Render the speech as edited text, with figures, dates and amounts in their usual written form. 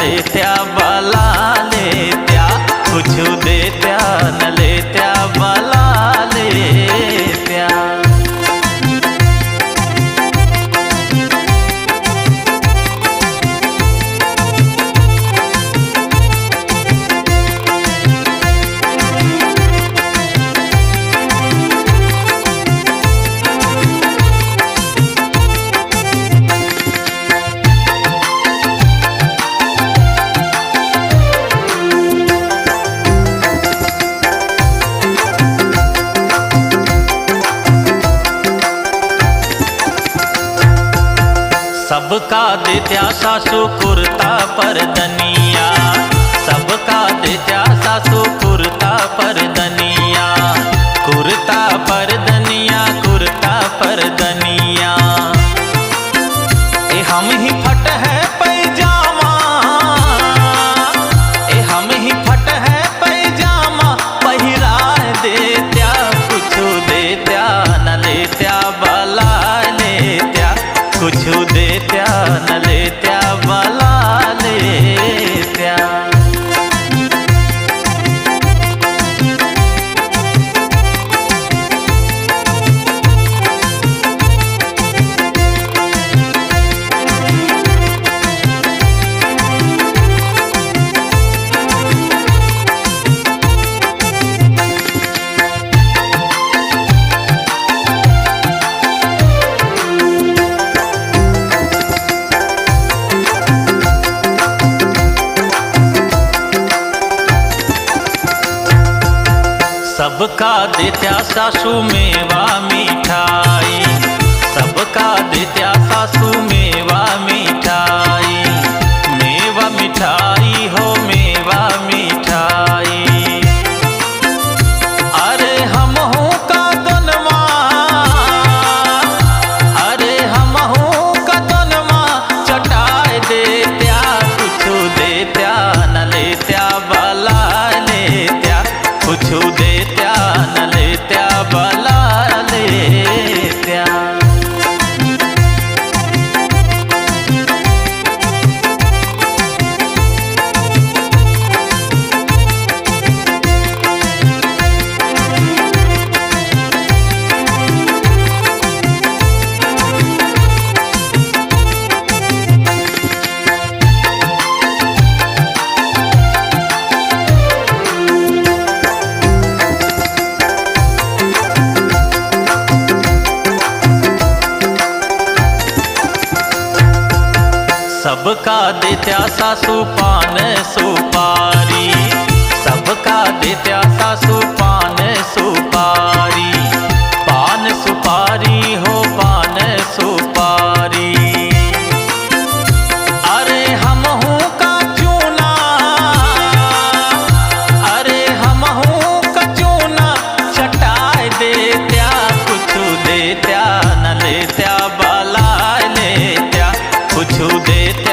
लेत्या बाला लेत्या, कुछ देत्या न लेत्या बाला लेत्या। सबका देत्या सासू कुर्ता परदनिया, सबका देत्या सासू कुर्ता परदनिया, कुर्ता परदनिया कुर्ता परदनिया। ए हम ही फट है पैजामा, ए हम ही फट है पैजामा, पहिरा देत्या कुछ देत्या न लेत्या बाला लेत्या, कुछ देत्या न लेत्या बाला लेत्या। सबका देत्या सासू मेवा मिठाई, सबका देत्या सासू मेवा मिठाई, मेवा मिठाई हो मेवा मिठाई। अरे हम हूँ का दोनवा, अरे हम हूँ का दोनवा, चटाई देत्या कुछ देत्या न लेत्या बाला लेत्या, कुछ देत्या न लेत्या बाला लेत्या। सबका देत्या सासू पान सुपारी, सबका देत्या सासू पान सुपारी, पान सुपारी हो पान सुपारी। अरे हम हूँ का चूना, अरे हम हूँ का चूना, चटाई देत्या कुछ देत्या न लेत्या बाला लेत्या, कुछ देत्या